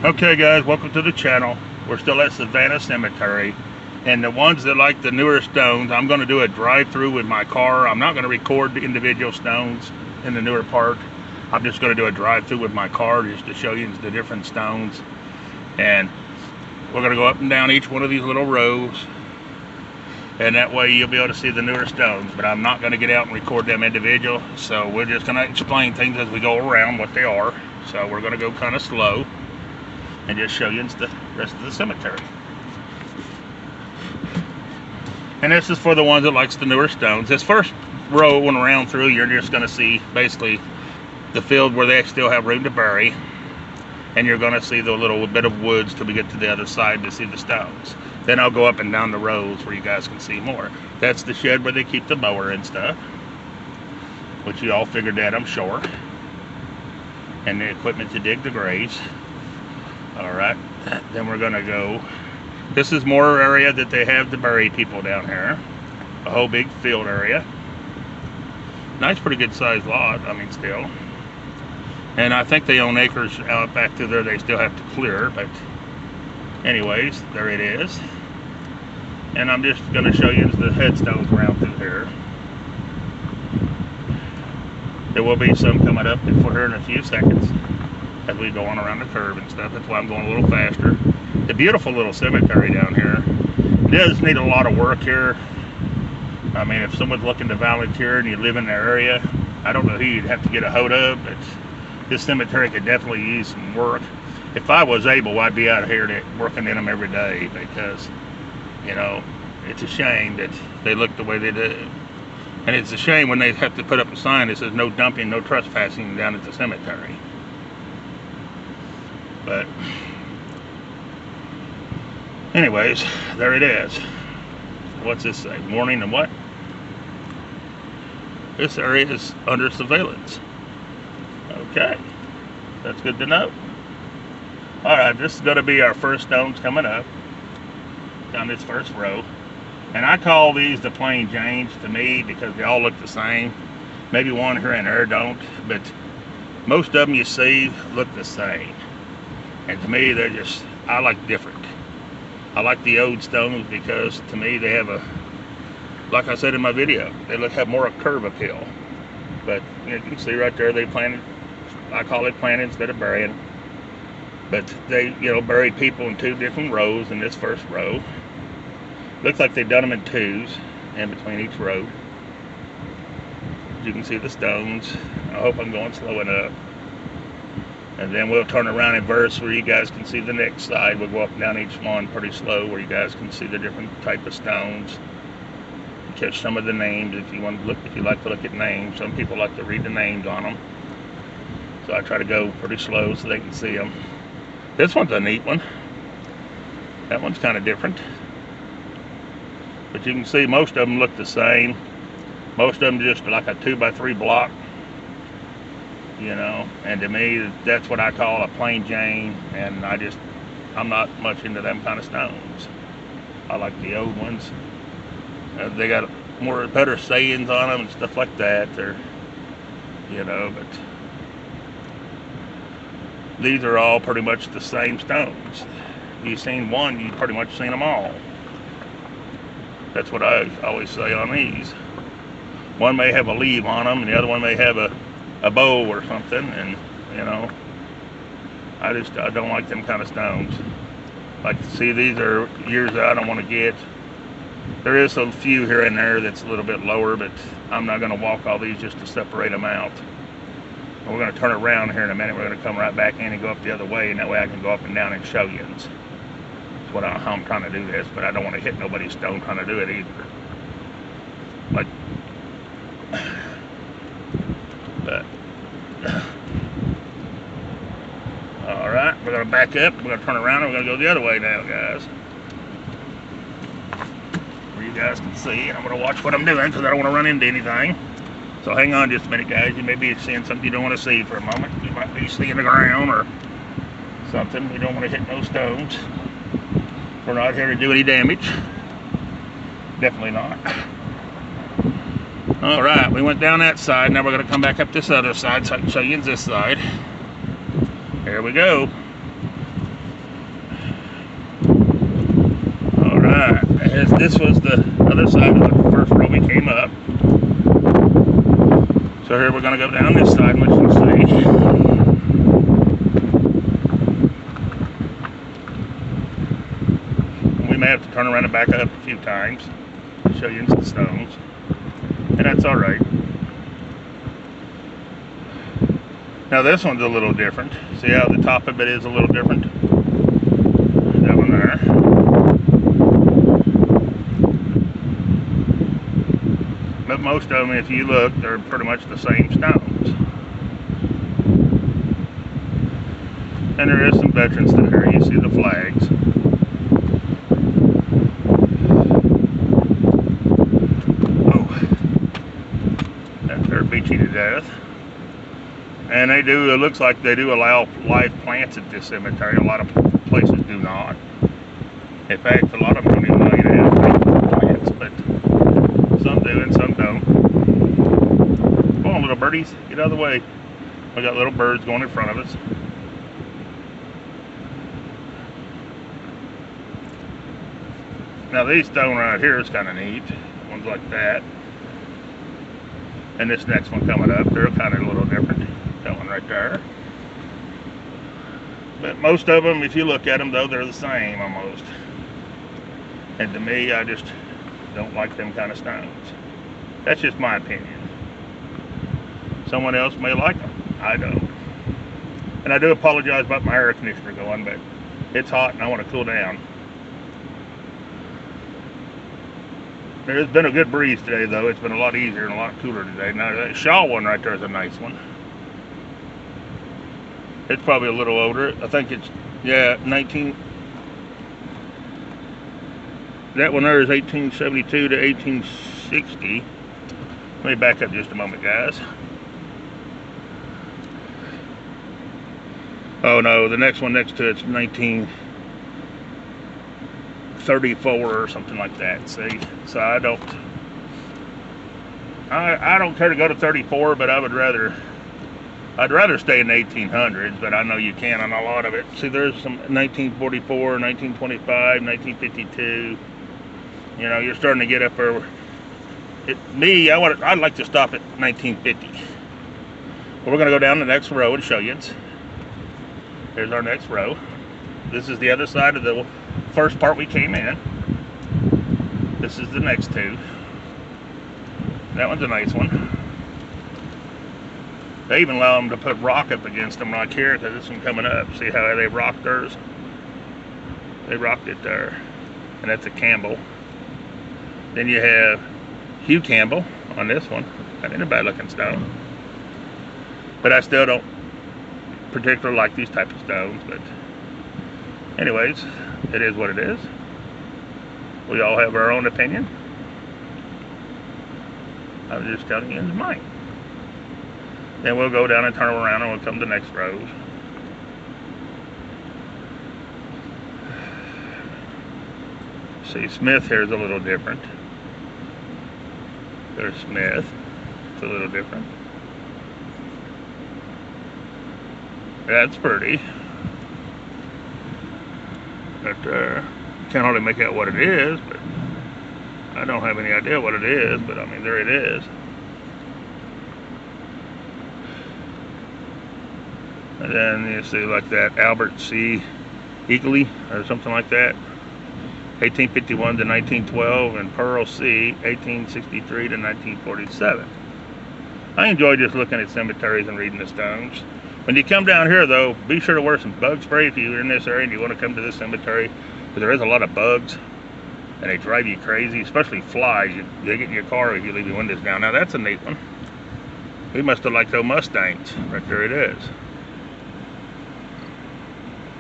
Okay guys, welcome to the channel. We're still at Savannah Cemetery, and the ones that like the newer stones, I'm going to do a drive-through with my car. I'm not going to record the individual stones in the newer part. I'm just going to do a drive-through with my car just to show you the different stones, and we're going to go up and down each one of these little rows, and that way you'll be able to see the newer stones. But I'm not going to get out and record them individual, so we're just going to explain things as we go around what they are. So we're going to go kind of slow and just show you the rest of the cemetery. And this is for the ones that likes the newer stones. This first row when around through, you're just going to see basically the field where they still have room to bury, and you're going to see the little bit of woods till we get to the other side to see the stones. Then I'll go up and down the rows where you guys can see more. That's the shed where they keep the mower and stuff, which you all figured that, I'm sure, and the equipment to dig the graves. All right, then we're gonna go, this is more area that they have to bury people down here, a whole big field area. Nice, pretty good sized lot, I mean, still. And I think they own acres out back to there they still have to clear, but anyways, there it is. And I'm just gonna show you the headstones around through here. There will be some coming up before here in a few seconds as we go on around the curve and stuff. That's why I'm going a little faster. The beautiful little cemetery down here. It does need a lot of work here. I mean, if someone's looking to volunteer and you live in the area, I don't know who you'd have to get a hold of, but this cemetery could definitely use some work. If I was able, I'd be out here working in them every day, because, you know, it's a shame that they look the way they do. And it's a shame when they have to put up a sign that says no dumping, no trespassing down at the cemetery. But anyways, there it is. What's this say? Warning and what? This area is under surveillance. Okay, that's good to know. All right, this is going to be our first stones coming up down this first row. And I call these the plain Janes to me because they all look the same. Maybe one here and there don't, but most of them you see look the same. And to me, they're just, I like different. I like the old stones because to me they have a, like I said in my video, they have more a curve appeal. But you can see right there, they planted, I call it planted instead of burying. But they, you know, buried people in two different rows in this first row. Looks like they've done them in twos in between each row. You can see the stones. I hope I'm going slow enough. And then we'll turn around in verse where you guys can see the next side. We'll go up and down each one pretty slow where you guys can see the different type of stones. Catch some of the names if you want to look, if you like to look at names. Some people like to read the names on them. So I try to go pretty slow so they can see them. This one's a neat one. That one's kind of different. But you can see most of them look the same. Most of them just like a 2x3 block. You know, and to me, that's what I call a plain Jane, and I'm not much into them kind of stones. I like the old ones. They got better sayings on them and stuff like that, or, you know, but these are all pretty much the same stones. You've seen one, you've pretty much seen them all. That's what I always say on these. One may have a leaf on them, and the other one may have a bow or something, and you know, I don't like them kind of stones. Like, see, these are years that I don't want to get. There is a few here and there that's a little bit lower, but I'm not going to walk all these just to separate them out. And we're going to turn around here in a minute. We're going to come right back in and go up the other way, and that way I can go up and down and show you. That's how I'm trying to do this, but I don't want to hit nobody's stone trying to do it either. Like, but all right, we're going to back up, we're going to turn around, and we're going to go the other way now, guys, where you guys can see. And I'm going to watch what I'm doing because I don't want to run into anything. So hang on just a minute, guys. You may be seeing something you don't want to see for a moment. You might be seeing the ground or something. We don't want to hit no stones. We're not here to do any damage. Definitely not. All right, we went down that side. Now we're going to come back up this other side so I can show you this side. Here we go. As this was the other side of the first row we came up. So here we're going to go down this side, which you'll see. We may have to turn around and back up a few times to show you into the stones. And that's alright. Now this one's a little different. See how the top of it is a little different? That one there. But most of them, if you look, they're pretty much the same stones. And there is some veterans through here. You see the flags. Oh, they're beachy to death. And they do, it looks like they do allow live plants at this cemetery. A lot of places do not. In fact, a lot of them don't even allow you to have plants, but some do and some don't. Come on, little birdies, get out of the way. We got little birds going in front of us. Now these stone right here is kind of neat. Ones like that. And this next one coming up, they're kind of a little different. That one right there. But most of them, if you look at them though, they're the same almost. And to me, I just don't like them kind of stones. That's just my opinion. Someone else may like them. I don't. And I do apologize about my air conditioner going, but it's hot and I want to cool down. There's been a good breeze today though. It's been a lot easier and a lot cooler today. Now that Shaw one right there is a nice one. It's probably a little older. I think it's, yeah, 19. That one there is 1872 to 1860. Let me back up just a moment, guys. Oh no, the next one next to it's 1934 or something like that. See, so I don't care to go to 34, but I'd rather stay in the 1800s, but I know you can on a lot of it. See, there's some 1944, 1925, 1952. You know, you're starting to get up there. I'd like to stop at 1950. Well, we're going to go down the next row and show you it. Here's our next row. This is the other side of the first part we came in. This is the next two. That one's a nice one. They even allow them to put rock up against them like here, because this one coming up. See how they rocked theirs? They rocked it there. And that's a Campbell. Then you have Hugh Campbell on this one. That ain't a bad looking stone. But I still don't particularly like these type of stones. But anyways, it is what it is. We all have our own opinion. I'm just telling you it's mine. Then we'll go down and turn around and we'll come to the next rows. See, Smith here is a little different. There's Smith. It's a little different. That's pretty. But can't hardly make out what it is, but I don't have any idea what it is, but I mean, there it is. And then you see like that Albert C. Eagley or something like that, 1851 to 1912, and Pearl C. 1863 to 1947. I enjoy just looking at cemeteries and reading the stones. When you come down here though, be sure to wear some bug spray if you're in this area and you want to come to this cemetery, because there is a lot of bugs and they drive you crazy, especially flies. They get in your car if you leave your windows down. Now that's a neat one. We must have liked those Mustangs. Right there it is.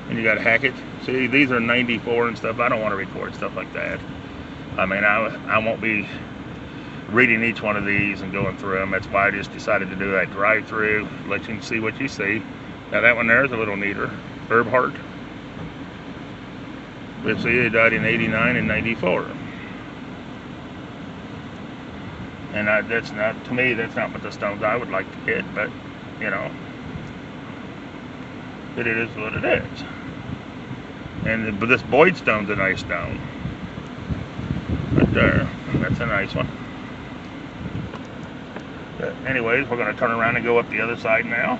And you got Hackett. See, these are 94 and stuff. I don't want to record stuff like that. I mean, I won't be reading each one of these and going through them. That's why I just decided to do that drive-through, let you see what you see. Now that one there is a little neater. Herb Hart. Let's see, he died in 89 and 94. And that's not, to me, that's not what the stones I would like to get, but, you know, it is what it is. But this Boyd stone's a nice stone. Right there. That's a nice one. But anyways, we're going to turn around and go up the other side now.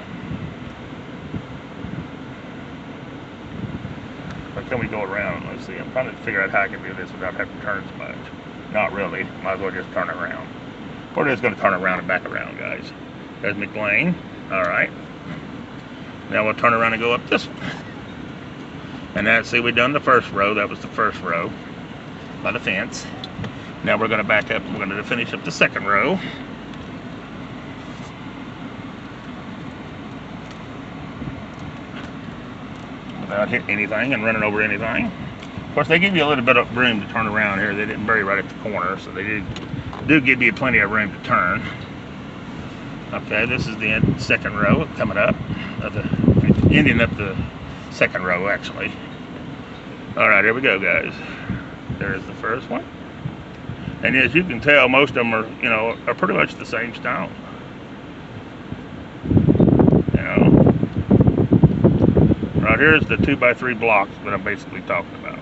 Or can we go around? Let's see. I'm trying to figure out how I can do this without having to turn so much. Not really. Might as well just turn around. We're just going to turn around and back around, guys. There's McLean. All right. Now we'll turn around and go up this one. And now, see, we've done the first row. That was the first row by the fence. Now we're going to back up. We're going to finish up the second row. Without hitting anything and running over anything. Of course, they give you a little bit of room to turn around here. They didn't bury right at the corner, so they do give you plenty of room to turn. Okay, this is the second row coming up. Ending up the second row, actually. All right, here we go, guys. There's the first one. And as you can tell, most of them are pretty much the same stone. Right here's the 2x3 blocks that I'm basically talking about.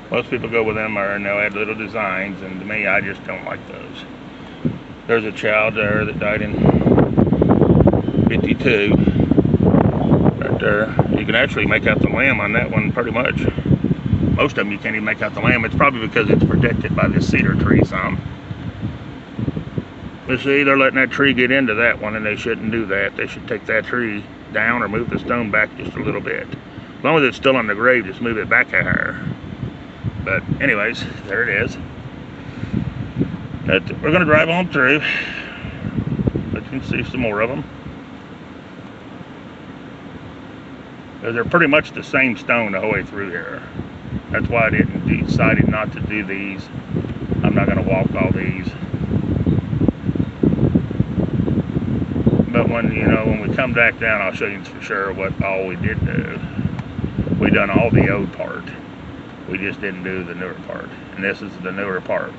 Most people go with them and they'll add little designs, and to me, I just don't like those. There's a child there that died in 52. Right there. You can actually make out the lamb on that one pretty much. Most of them you can't even make out the lamb. It's probably because it's protected by this cedar tree some. But see, they're letting that tree get into that one, and they shouldn't do that. They should take that tree down or move the stone back just a little bit. As long as it's still on the grave, just move it back a hair. But anyways, there it is. We're going to drive on through. But you can see some more of them. They're pretty much the same stone the whole way through here. That's why I decided not to do these. I'm not going to walk all these. But when we come back down, I'll show you for sure what all we did do. We done all the old part. We just didn't do the newer part. And this is the newer part.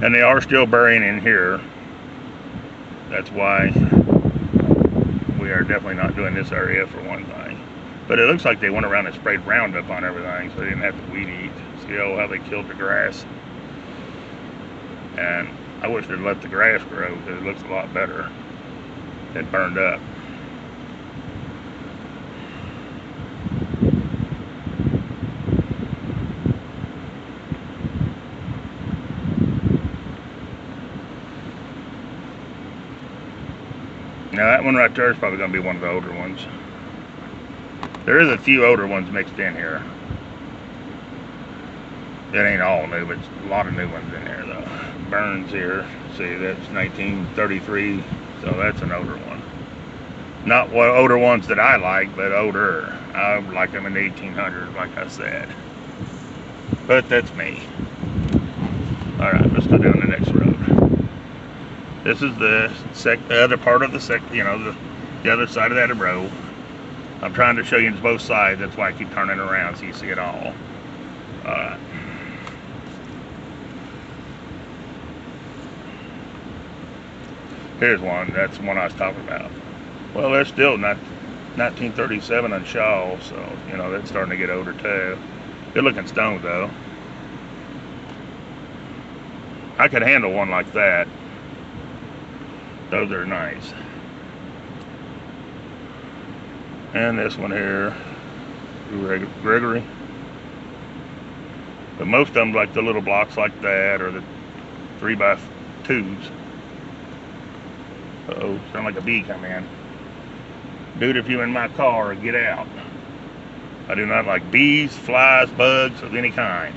And they are still burying in here. That's why we are definitely not doing this area for one thing. But it looks like they went around and sprayed Roundup on everything, so they didn't have to weed eat. See how they killed the grass? And I wish they'd let the grass grow, because it looks a lot better. It burned up. Now that one right there is probably going to be one of the older ones. There is a few older ones mixed in here. It ain't all new, but a lot of new ones in here though. Burns here, see that's 1933, so that's an older one. Not what older ones that I like, but older. I like them in the 1800s, like I said. But that's me. All right, let's go down the next road. This is the other part of the the other side of that row. I'm trying to show you both sides. That's why I keep turning around so you see it all. Alright. Here's one. That's the one I was talking about. Well, they're still not 1937 on Shaw, so that's starting to get older too. Good looking stone though. I could handle one like that. Those are nice. And this one here, Gregory. But most of them like the little blocks like that, or the 3x2s. Uh-oh, sound like a bee come in. Dude, if you're in my car, get out. I do not like bees, flies, bugs of any kind.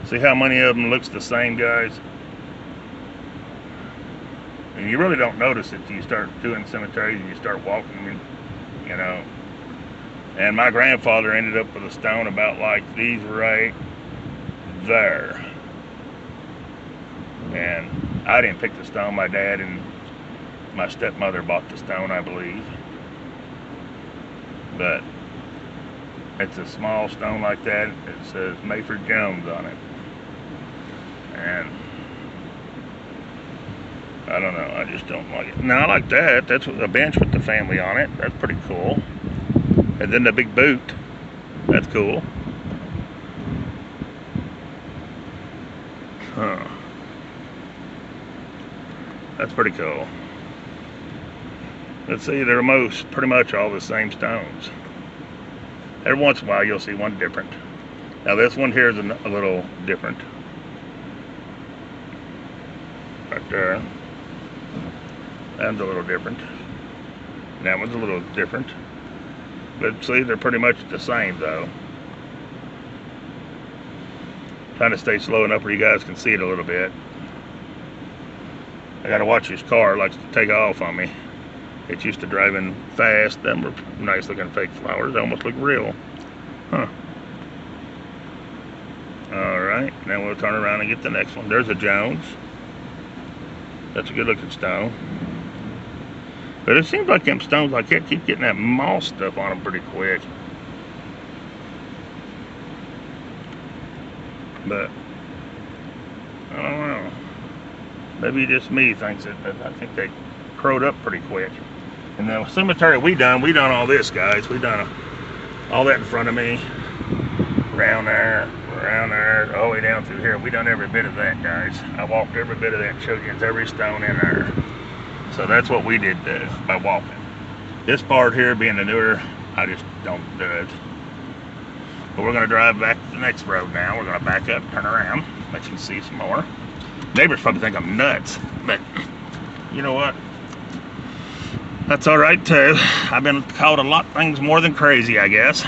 See how many of them looks the same, guys? And you really don't notice it till you start doing cemeteries and you start walking, And my grandfather ended up with a stone about like these right there. And I didn't pick the stone. My dad and my stepmother bought the stone, I believe. But it's a small stone like that. It says Mayford Jones on it. And I don't know, I just don't like it. Now I like that. That's a bench with the family on it. That's pretty cool. And then the big boot. That's cool. Huh. That's pretty cool. Let's see, they're pretty much all the same stones. Every once in a while you'll see one different. Now this one here is a little different. Right there. That's a little different. That one's a little different. But see, they're pretty much the same though. Trying to stay slow enough where you guys can see it a little bit. I gotta watch this car, it likes to take off on me. It's used to driving fast. Them were nice looking fake flowers. They almost look real. Huh. Alright, now we'll turn around and get the next one. There's a Jones. That's a good looking stone. But it seems like them stones like that keep getting that moss stuff on them pretty quick. But I don't know. Maybe just me thinks it. I think they crowed up pretty quick. And the cemetery we done all this, guys. We done all that in front of me, around there, all the way down through here. We done every bit of that, guys. I walked every bit of that, showed you every stone in there. So that's what we did by walking. This part here being the newer, I just don't do it. But we're gonna drive back to the next road now. We're gonna back up, turn around, let you see some more. Neighbors probably think I'm nuts, but you know what? That's all right too. I've been called a lot of things more than crazy, I guess.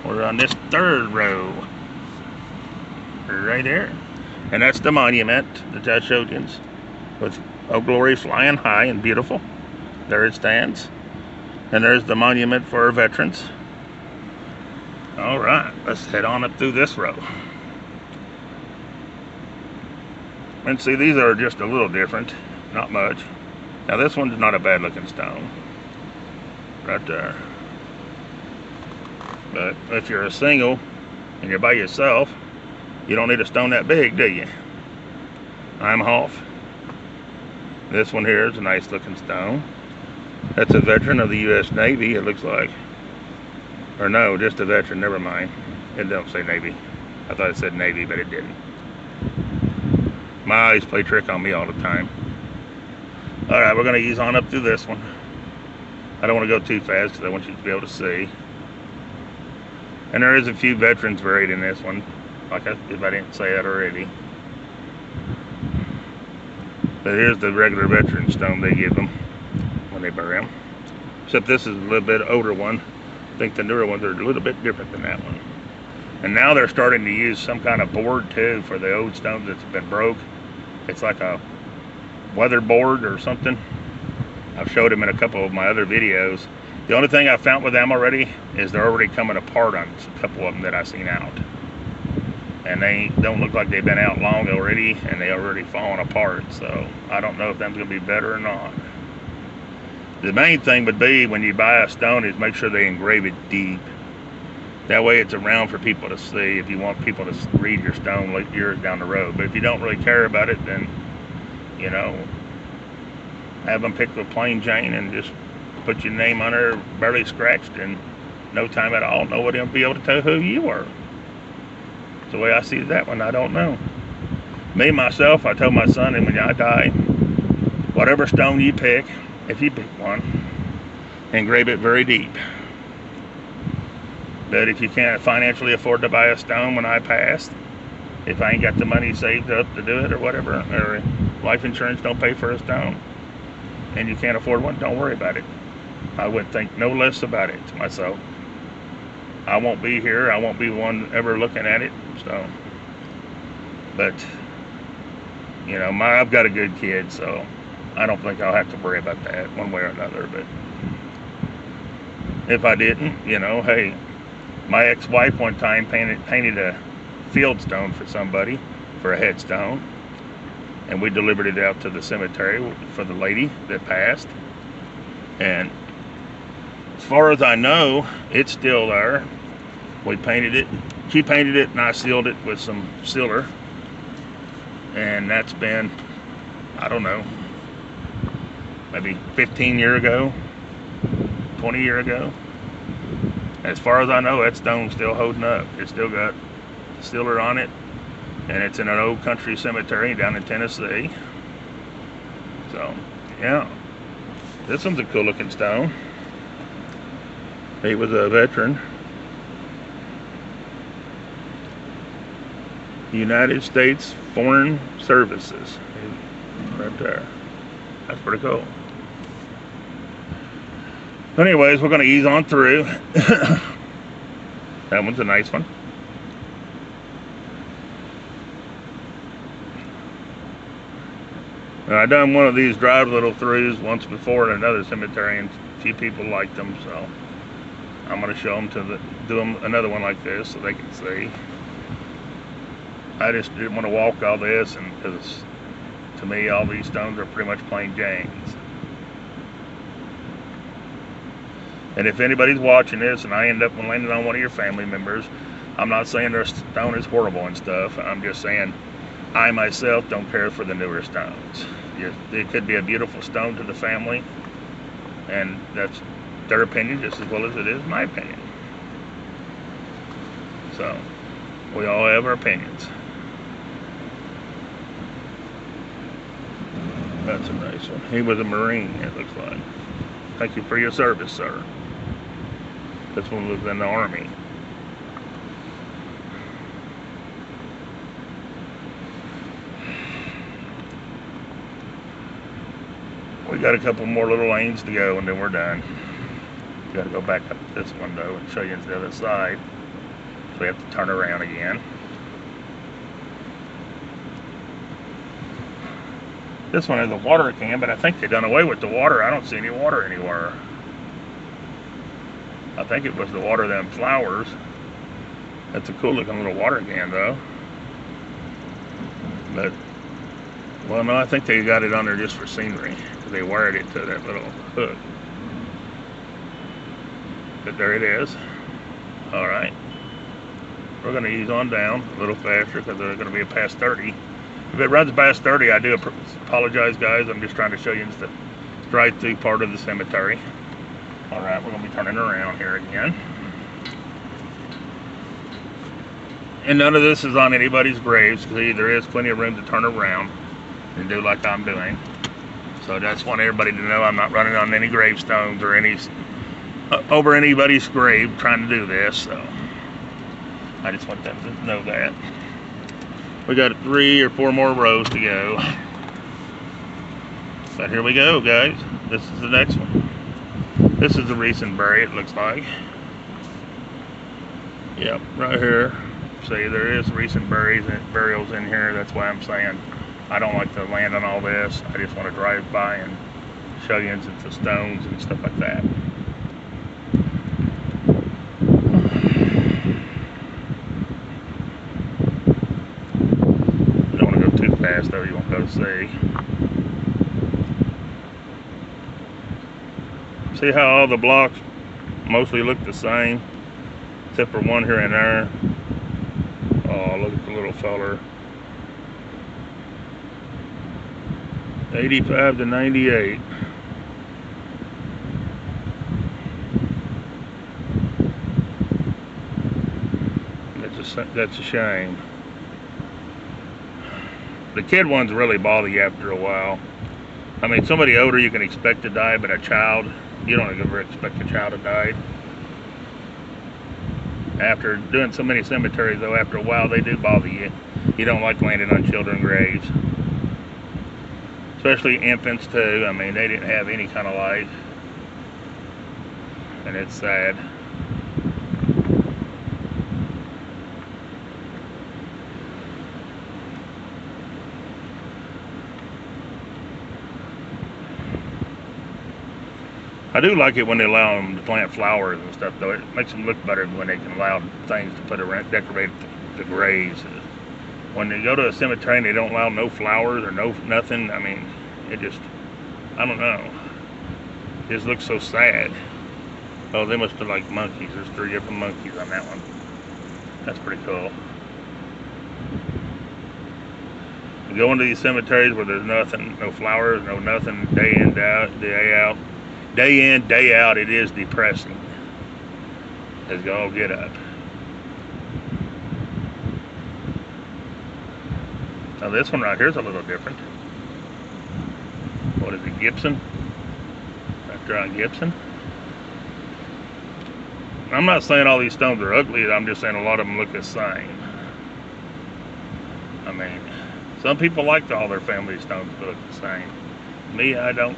We're on this third row, right there, and that's the monument that I showed you, with Old Glory flying high and beautiful. There it stands, and there's the monument for our veterans. All right, let's head on up through this row. And see, these are just a little different, not much. Now this one's not a bad looking stone, right there. But if you're a single and you're by yourself, you don't need a stone that big, do you? I'm off. This one here is a nice looking stone. That's a veteran of the U.S. Navy, it looks like. Or no, just a veteran, never mind. It don't say Navy. I thought it said Navy, but it didn't. My eyes play trick on me all the time. Alright, we're going to ease on up through this one. I don't want to go too fast because I want you to be able to see. And there is a few veterans buried in this one, if I didn't say that already. But here's the regular veteran stone they give them when they bury them. Except this is a little bit older one. I think the newer ones are a little bit different than that one. And now they're starting to use some kind of board too for the old stones that's been broke. It's like a weather board or something. I've showed them in a couple of my other videos. The only thing I found with them already is they're already coming apart on a couple of them that I've seen out. And they don't look like they've been out long already, and they already fallen apart. So I don't know if that's going to be better or not. The main thing would be when you buy a stone is make sure they engrave it deep. That way it's around for people to see if you want people to read your stone like years down the road. But if you don't really care about it, then, you know, have them pick the plain Jane and just put your name on her, barely scratched, and no time at all. Nobody will be able to tell who you were. It's the way I see that one. I don't know. Me, myself, I told my son, and when I die, whatever stone you pick, if you pick one, engrave it very deep. But if you can't financially afford to buy a stone when I pass, if I ain't got the money saved up to do it or whatever, or life insurance don't pay for a stone, and you can't afford one, don't worry about it. I would think no less about it myself. I won't be here. I won't be one ever looking at it. So, but you know, I've got a good kid, so I don't think I'll have to worry about that one way or another. But if I didn't, you know, hey, my ex-wife one time painted a field stone for somebody for a headstone, and we delivered it out to the cemetery for the lady that passed. And as far as I know, it's still there. We painted it She painted it and I sealed it with some sealer. And that's been, I don't know, maybe 15 years ago, 20 years ago. As far as I know, that stone's still holding up. It's still got sealer on it, and it's in an old country cemetery down in Tennessee. So, yeah, this one's a cool looking stone. He was a veteran. United States Foreign Services. Right there. That's pretty cool. Anyways, we're going to ease on through. That one's a nice one. Now, I done one of these drive-throughs once before in another cemetery, and a few people liked them, so I'm going to show them do them another one like this so they can see. I just didn't want to walk all this, and because to me all these stones are pretty much plain Janes. And if anybody's watching this and I end up landing on one of your family members, I'm not saying their stone is horrible and stuff. I'm just saying I myself don't care for the newer stones. It could be a beautiful stone to the family, and that's their opinion just as well as it is my opinion. So we all have our opinions. That's a nice one. He was a Marine, it looks like. Thank you for your service, sir. This one was in the Army. We got a couple more little lanes to go and then we're done. Got to go back up this window and show you the other side. So we have to turn around again. This one has a water can, but I think they've done away with the water. I don't see any water anywhere. I think it was to water them flowers. That's a cool looking little water can though. But, well no, I think they got it on there just for scenery. Because they wired it to that little hook. But there it is. Alright. We're going to ease on down a little faster because they're going to be past 30. If it runs past 30, I do apologize, guys. I'm just trying to show you the drive-through part of the cemetery. Alright, we're going to be turning around here again. And none of this is on anybody's graves, because there is plenty of room to turn around and do like I'm doing. So I just want everybody to know I'm not running on any gravestones or any over anybody's grave trying to do this. So I just want them to know that. We got 3 or 4 more rows to go. But here we go, guys. This is the next one. This is the recent bury, it looks like. Yep, right here. See, there is recent burials in here. That's why I'm saying I don't like to land on all this. I just want to drive by and show you the stones and stuff like that. Don't want to go too fast though, you won't go to see. See how all the blocks mostly look the same, except for one here and there. Oh, look at the little feller. 85 to 98. That's a shame. The kid ones really bother you after a while. I mean, somebody older you can expect to die, but a child, you don't ever expect a child to die. After doing so many cemeteries, though, after a while, they do bother you. You don't like landing on children's graves. Especially infants, too. I mean, they didn't have any kind of life. And it's sad. I do like it when they allow them to plant flowers and stuff, though. It makes them look better when they can allow things to put around, decorate the graves. When they go to a cemetery and they don't allow no flowers or nothing, I mean, it just, I don't know. It just looks so sad. Oh, they must be like monkeys. There's 3 different monkeys on that one. That's pretty cool. You go into these cemeteries where there's nothing, no flowers, no nothing, day in, day out, it is depressing. Let's go get up. Now this one right here is a little different. What is it, Gibson? Dr. John Gibson. I'm not saying all these stones are ugly, I'm just saying a lot of them look the same. I mean, some people like all their family stones to look the same. Me, I don't.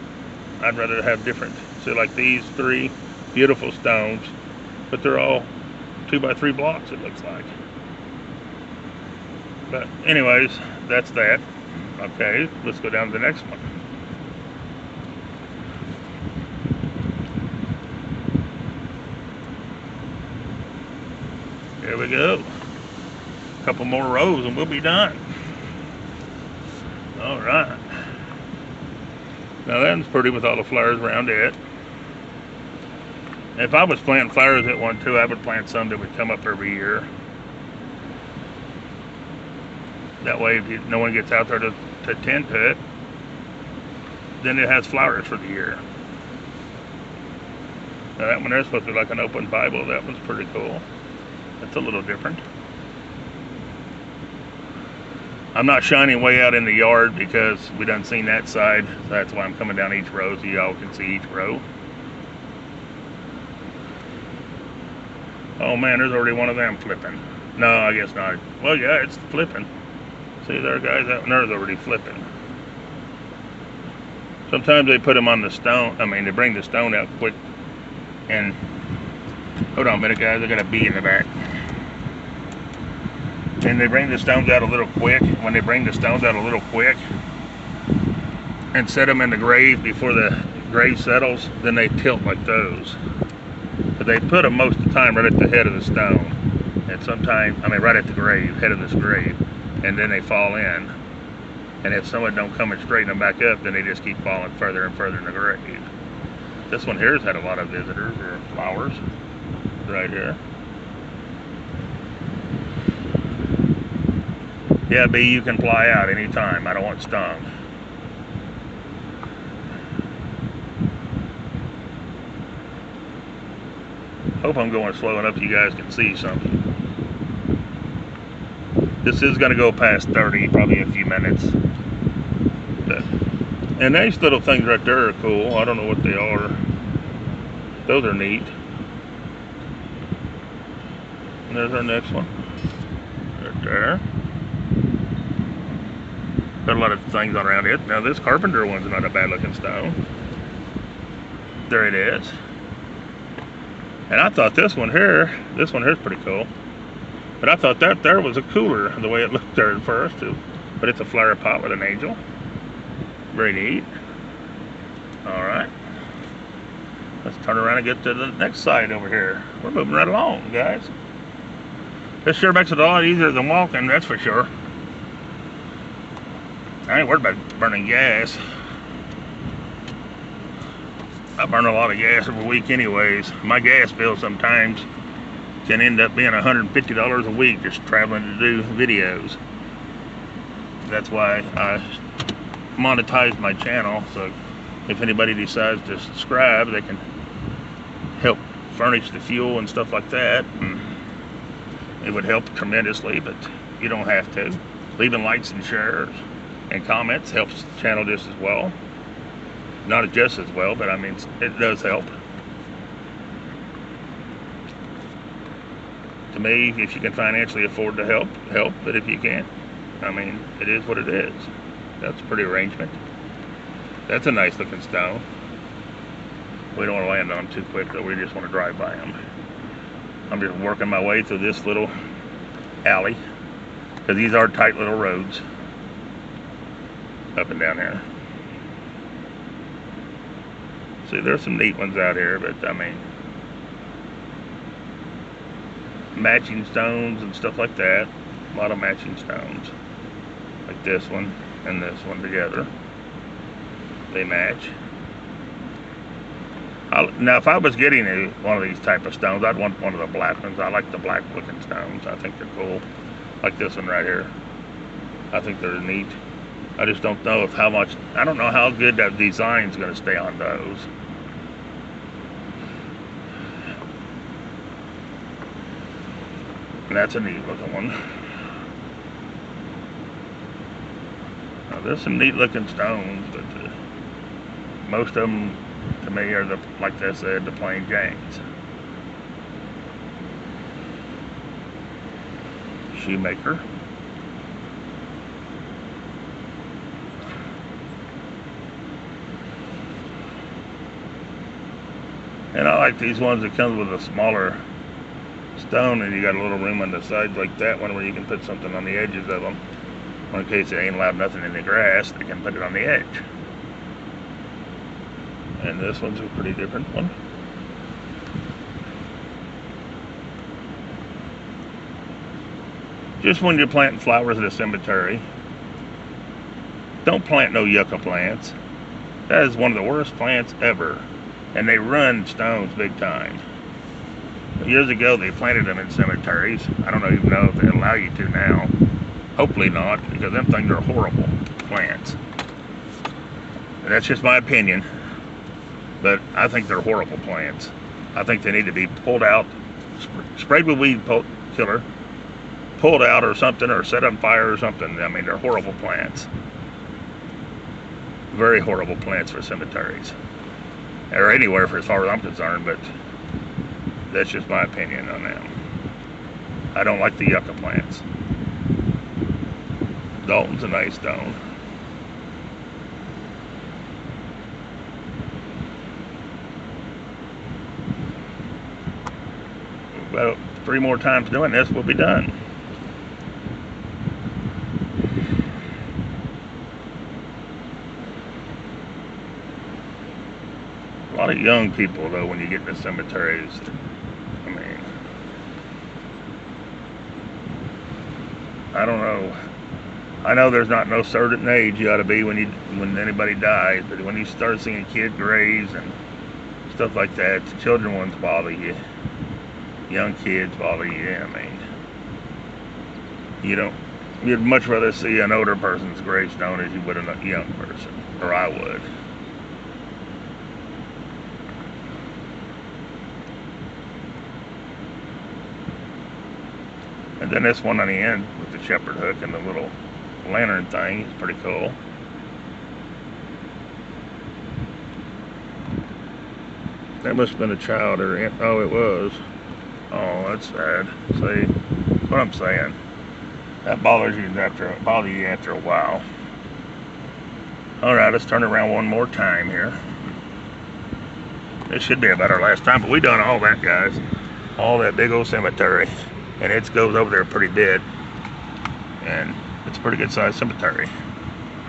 I'd rather have different. See, like these 3 beautiful stones, but they're all 2x3 blocks, it looks like. But anyways, that's that. Okay, let's go down to the next one. There we go. A couple more rows and we'll be done. All right. Now that one's pretty with all the flowers around it. If I was planting flowers at one too, I would plant some that would come up every year. That way, if no one gets out there to tend to it, then it has flowers for the year. Now that one there's supposed to be like an open Bible. That one's pretty cool. That's a little different. I'm not shining way out in the yard because we done seen that side. So that's why I'm coming down each row so y'all can see each row. Oh man, there's already one of them flipping. No, I guess not. Well, yeah, it's flipping. See there, guys, that one there's already flipping. Sometimes they put them on the stone. I mean, they bring the stone out quick. And hold on a minute, guys. I got a bee in the back. And they bring the stones out a little quick. When they bring the stones out a little quick and set them in the grave before the grave settles, then they tilt like those. But they put them most of the time right at the head of the stone. And sometimes, I mean, right at the grave, head of this grave. And then they fall in. And if someone don't come and straighten them back up, then they just keep falling further and further in the grave. This one here has had a lot of visitors or flowers right here. Yeah, bee, you can fly out anytime. I don't want stung. Hope I'm going slow enough you guys can see something. This is going to go past 30, probably a few minutes. But, and these little things right there are cool. I don't know what they are. Those are neat. And there's our next one. Right there. Got a lot of things on around it. Now this carpenter one's not a bad looking stone. There it is. And I thought this one here's pretty cool. But I thought that there was a cooler, the way it looked there at first too. But it's a flower pot with an angel. Very neat. Alright. Let's turn around and get to the next side over here. We're moving right along, guys. This sure makes it a lot easier than walking, that's for sure. I ain't worried about burning gas. I burn a lot of gas every week anyways. My gas bill sometimes can end up being $150 a week just traveling to do videos. That's why I monetize my channel, so if anybody decides to subscribe, they can help furnish the fuel and stuff like that. And it would help tremendously, but you don't have to. Leaving likes and shares and comments helps the channel just as well. Not just as well, but I mean, it does help. To me, if you can financially afford to help, but if you can't, I mean, it is what it is. That's a pretty arrangement. That's a nice looking stone. We don't want to land on them too quick, though. We just want to drive by them. I'm just working my way through this little alley, because these are tight little roads up and down here. See, there's some neat ones out here, but I mean, matching stones and stuff like that. A lot of matching stones, like this one and this one together. They match. I Now, if I was getting one of these type of stones, I'd want one of the black ones. I like the black looking stones. I think they're cool. Like this one right here. I think they're neat. I just don't know if I don't know how good that design's going to stay on those. And that's a neat looking one. Now, there's some neat looking stones, but most of them to me are like I said, the plain Janes. Shoemaker. And I like these ones that comes with a smaller stone and you got a little room on the sides like that one where you can put something on the edges of them. In case it ain't allowed nothing in the grass, they can put it on the edge. And this one's a pretty different one. Just when you're planting flowers at a cemetery, don't plant no yucca plants. That is one of the worst plants ever. And they run stones big time. Years ago, they planted them in cemeteries. I don't even know if they allow you to now. Hopefully not, because them things are horrible plants. And that's just my opinion. But I think they're horrible plants. I think they need to be pulled out, sprayed with weed killer, pulled out or something, or set on fire or something. I mean, they're horrible plants. Very horrible plants for cemeteries. Or anywhere for as far as I'm concerned, but that's just my opinion on them. I don't like the yucca plants. Dalton's a nice stone. About 3 more times doing this, we'll be done. A lot of young people, though, when you get to cemeteries. I mean, I don't know. I know there's not no certain age you ought to be when anybody dies, but when you start seeing kid graves and stuff like that, the children ones bother you. Young kids bother you. I mean, you'd much rather see an older person's gravestone as you would a young person, or I would. And then this one on the end with the shepherd hook and the little lantern thing is pretty cool. That must have been a child, or oh, it was. Oh, that's sad. See what I'm saying? That bothers you after a while. All right, let's turn it around one more time here. This should be about our last time, but we done all that, guys. All that big old cemetery. And it goes over there pretty big, and it's a pretty good sized cemetery.